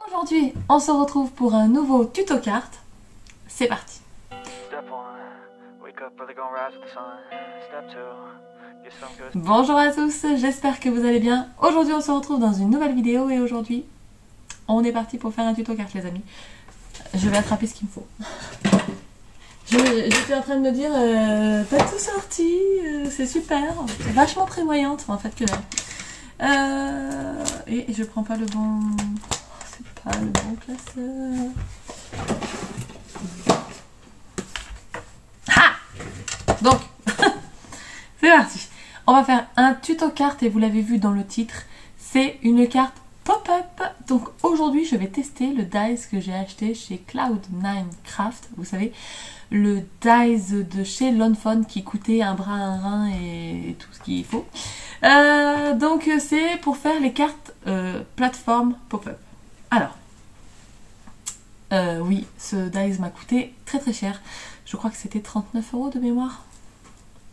Aujourd'hui, on se retrouve pour un nouveau tuto carte. C'est parti. Bonjour à tous, j'espère que vous allez bien. Aujourd'hui, on se retrouve dans une nouvelle vidéo et aujourd'hui, on est parti pour faire un tuto carte, les amis. Je vais attraper ce qu'il me faut. J'étais en train de me dire, t'as tout sorti, c'est super, c'est vachement prévoyante, en fait que et je prends pas le bon, c'est pas le bon classeur. Ah, donc, c'est parti. On va faire un tuto carte et vous l'avez vu dans le titre, c'est une carte pop-up. Donc aujourd'hui, je vais tester le dice que j'ai acheté chez Cloud9 Craft, vous savez. Le dice de chez Lonfon qui coûtait un bras, un rein et tout ce qu'il faut. Donc c'est pour faire les cartes plateforme pop-up. Alors, oui, ce dice m'a coûté très très cher. Je crois que c'était 39 € de mémoire.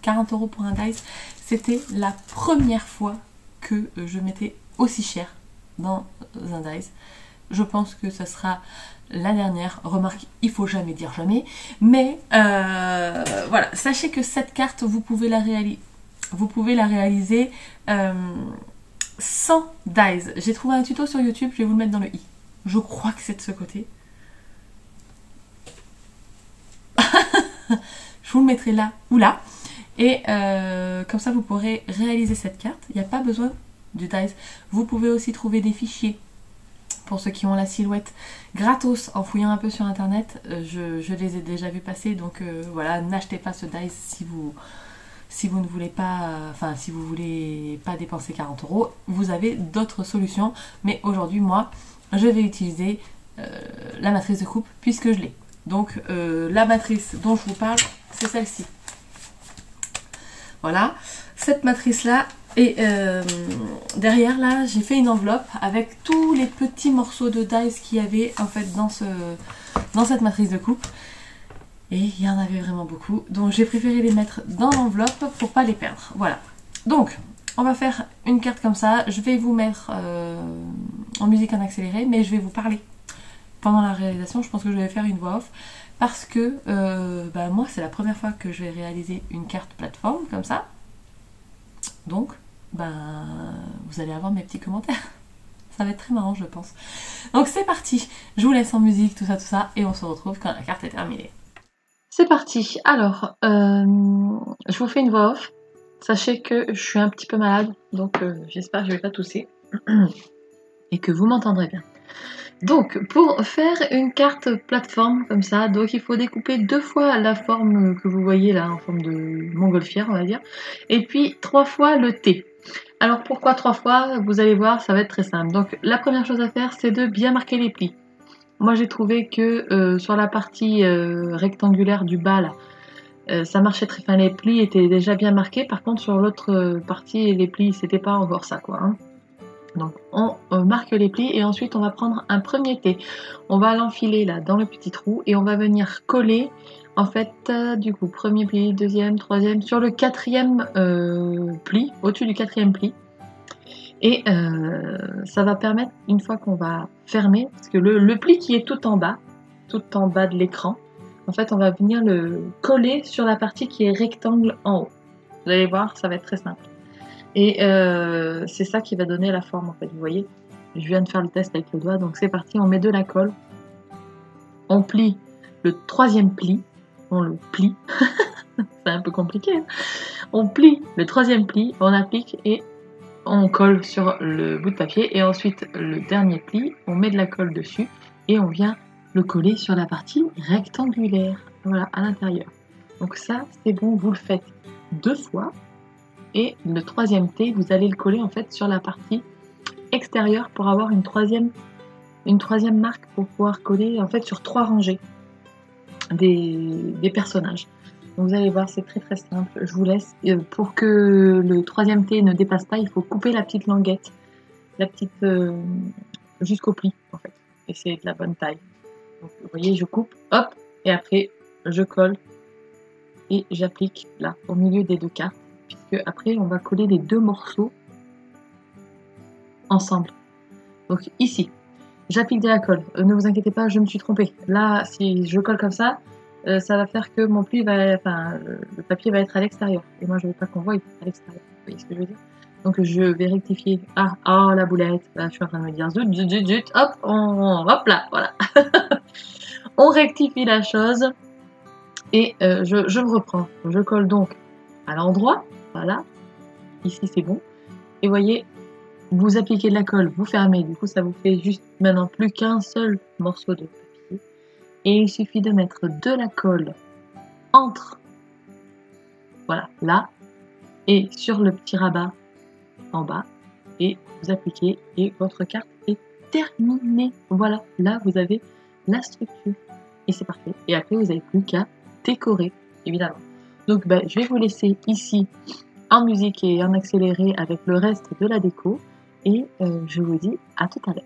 40 € pour un dice. C'était la première fois que je mettais aussi cher dans un dice. Je pense que ça sera la dernière. Remarque, il faut jamais dire jamais. Mais voilà, sachez que cette carte, vous pouvez la réaliser sans dice. J'ai trouvé un tuto sur YouTube, je vais vous le mettre dans le i. Je crois que c'est de ce côté. Je vous le mettrai là ou là. Et comme ça, vous pourrez réaliser cette carte. Il n'y a pas besoin du dice. Vous pouvez aussi trouver des fichiers pour ceux qui ont la silhouette gratos en fouillant un peu sur internet. Je les ai déjà vus passer, donc voilà, n'achetez pas ce dice si vous ne voulez pas, enfin si vous voulez pas dépenser 40 €. Vous avez d'autres solutions, mais aujourd'hui moi je vais utiliser la matrice de coupe puisque je l'ai. Donc la matrice dont je vous parle, c'est celle-ci. Voilà, cette matrice là. Et derrière là, j'ai fait une enveloppe avec tous les petits morceaux de dice qu'il y avait en fait dans cette matrice de coupe. Et il y en avait vraiment beaucoup. Donc j'ai préféré les mettre dans l'enveloppe pour pas les perdre. Voilà. Donc on va faire une carte comme ça. Je vais vous mettre en musique en accéléré, mais je vais vous parler pendant la réalisation. Je pense que je vais faire une voix off. Parce que moi c'est la première fois que je vais réaliser une carte plateforme comme ça. Donc vous allez avoir mes petits commentaires. Ça va être très marrant, je pense. Donc c'est parti. Je vous laisse en musique, tout ça, et on se retrouve quand la carte est terminée. C'est parti. Alors, je vous fais une voix off. Sachez que je suis un petit peu malade, donc j'espère que je ne vais pas tousser et que vous m'entendrez bien. Donc, pour faire une carte plateforme comme ça, donc il faut découper 2 fois la forme que vous voyez là, en forme de montgolfière, on va dire, et puis 3 fois le T. Alors pourquoi 3 fois? Vous allez voir, ça va être très simple. Donc la première chose à faire, c'est de bien marquer les plis. Moi j'ai trouvé que sur la partie rectangulaire du bas là, ça marchait très bien, les plis étaient déjà bien marqués. Par contre sur l'autre partie, les plis, c'était pas encore ça quoi. Hein. Donc on marque les plis et ensuite on va prendre un premier T. On va l'enfiler là dans le petit trou et on va venir coller en fait du coup premier pli, deuxième, troisième, sur le quatrième pli, au-dessus du quatrième pli. Et ça va permettre, une fois qu'on va fermer, parce que le pli qui est tout en bas de l'écran, en fait on va venir le coller sur la partie qui est rectangle en haut. Vous allez voir, ça va être très simple. Et c'est ça qui va donner la forme en fait, vous voyez. Je viens de faire le test avec le doigt, donc c'est parti, on met de la colle. On plie le troisième pli, on le plie, c'est un peu compliqué. Hein. On plie le troisième pli, on applique et on colle sur le bout de papier. Et ensuite le dernier pli, on met de la colle dessus et on vient le coller sur la partie rectangulaire, voilà, à l'intérieur. Donc ça, c'est bon, vous le faites 2 fois. Et le troisième T, vous allez le coller en fait sur la partie extérieure pour avoir une troisième marque pour pouvoir coller en fait sur 3 rangées des personnages. Donc vous allez voir, c'est très très simple. Je vous laisse. Pour que le troisième T ne dépasse pas, il faut couper la petite languette, la petite jusqu'au pli en fait. Et c'est de la bonne taille. Donc vous voyez, je coupe, hop, et après je colle et j'applique là au milieu des 2 cartes. Puisque après on va coller les 2 morceaux ensemble. Donc ici. J'applique de la colle. Ne vous inquiétez pas, je me suis trompée. Là, si je colle comme ça va faire que mon pli va, enfin, le papier va être à l'extérieur. Et moi, je veux pas qu'on voie à l'extérieur. Vous voyez ce que je veux dire? Donc, je vais rectifier. Ah, oh, la boulette. Là, je suis en train de me dire, zut, zut, zut, zut. Hop, hop là, voilà. On rectifie la chose. Et je me reprends. Je colle donc à l'endroit. Voilà. Ici, c'est bon. Et voyez, vous appliquez de la colle, vous fermez. Du coup, ça vous fait juste maintenant plus qu'un seul morceau de papier. Et il suffit de mettre de la colle entre, voilà, là, et sur le petit rabat en bas. Et vous appliquez et votre carte est terminée. Voilà, là, vous avez la structure. Et c'est parfait. Et après, vous n'avez plus qu'à décorer, évidemment. Donc, ben, je vais vous laisser ici en musique et en accéléré avec le reste de la déco. Et je vous dis à tout à l'heure.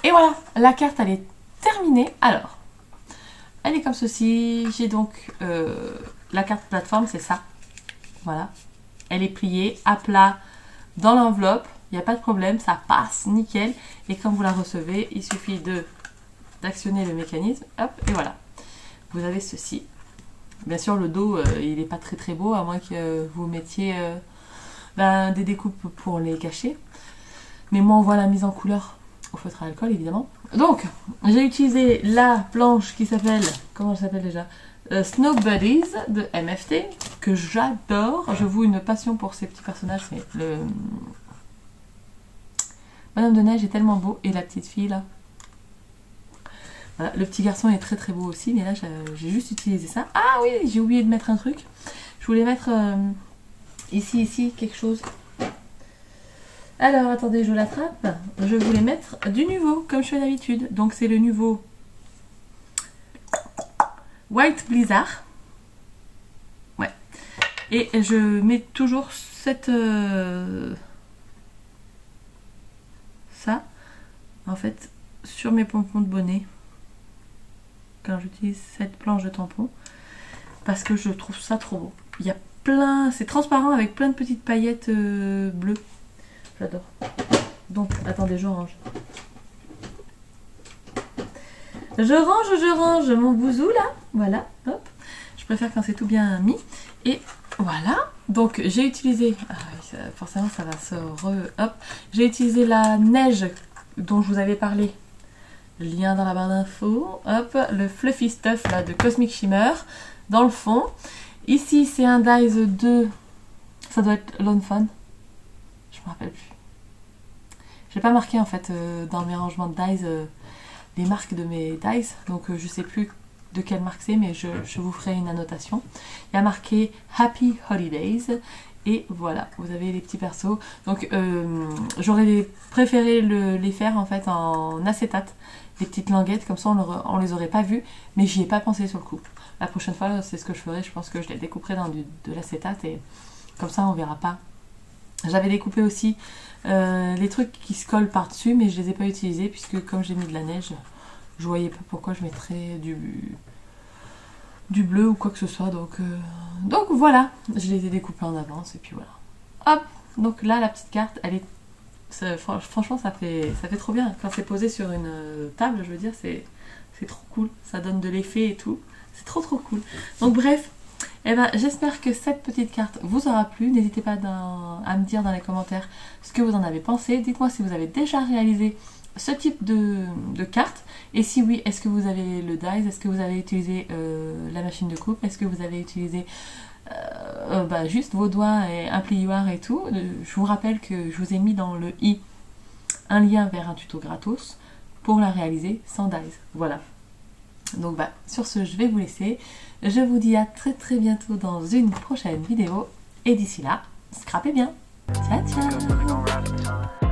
Et voilà, la carte elle est terminée. Alors, elle est comme ceci. J'ai donc la carte plateforme, c'est ça. Voilà. Elle est pliée à plat dans l'enveloppe. Il n'y a pas de problème, ça passe nickel. Et quand vous la recevez, il suffit d'actionner le mécanisme. Hop, et voilà. Vous avez ceci. Bien sûr, le dos, il n'est pas très beau, à moins que vous mettiez des découpes pour les cacher. Mais moi, on voit la mise en couleur au feutre à alcool, évidemment. Donc, j'ai utilisé la planche qui s'appelle... Comment elle s'appelle déjà Snow Buddies de MFT, que j'adore. Je voue une passion pour ces petits personnages. C'est le... Madame de Neige est tellement beau. Et la petite fille, là. Voilà, le petit garçon est très beau aussi. Mais là, j'ai juste utilisé ça. Ah oui, j'ai oublié de mettre un truc. Je voulais mettre ici, quelque chose. Alors, attendez, je l'attrape. Je voulais mettre du Nuvo, comme je fais d'habitude. Donc, c'est le Nuvo White Blizzard. Ouais. Et je mets toujours cette... ça, en fait, sur mes pompons de bonnet. Quand j'utilise cette planche de tampon. Parce que je trouve ça trop beau. Il y a plein... C'est transparent avec plein de petites paillettes bleues. J'adore. Donc, attendez, je range. Je range mon bouzou là. Voilà, hop. Je préfère quand c'est tout bien mis. Et voilà. Donc, j'ai utilisé... Ah oui, forcément, ça va se hop. J'ai utilisé la neige dont je vous avais parlé. Lien dans la barre d'infos. Hop, le Fluffy Stuff là de Cosmic Shimmer. Dans le fond. Ici, c'est un Dies 2. Ça doit être Lone Fun. Je me rappelle plus. J'ai pas marqué en fait dans mes rangements de dies les marques de mes dies, donc je sais plus de quelle marque c'est, mais je vous ferai une annotation. Il y a marqué Happy Holidays et voilà, vous avez les petits persos. Donc j'aurais préféré les faire en fait en acétate, les petites languettes, comme ça on les aurait pas vues, mais j'y ai pas pensé sur le coup. La prochaine fois, c'est ce que je ferai, je pense que je les découperai dans de l'acétate et comme ça on verra pas. J'avais découpé aussi les trucs qui se collent par-dessus, mais je les ai pas utilisés puisque comme j'ai mis de la neige, je voyais pas pourquoi je mettrais du bleu ou quoi que ce soit. Donc voilà, je les ai découpés en avance et puis voilà. Hop, donc là la petite carte, elle est, franchement ça fait trop bien quand c'est posé sur une table. Je veux dire, c'est trop cool, ça donne de l'effet et tout. C'est trop cool. Donc bref. Eh ben, j'espère que cette petite carte vous aura plu. N'hésitez pas à me dire dans les commentaires ce que vous en avez pensé. Dites-moi si vous avez déjà réalisé ce type de carte. Et si oui, est-ce que vous avez le dies? Est-ce que vous avez utilisé la machine de coupe? Est-ce que vous avez utilisé juste vos doigts et un plioir et tout? Je vous rappelle que je vous ai mis dans le i un lien vers un tuto gratos pour la réaliser sans dies. Voilà. Donc sur ce, je vais vous laisser. Je vous dis à très bientôt dans une prochaine vidéo. Et d'ici là, scrapez bien. Ciao ciao.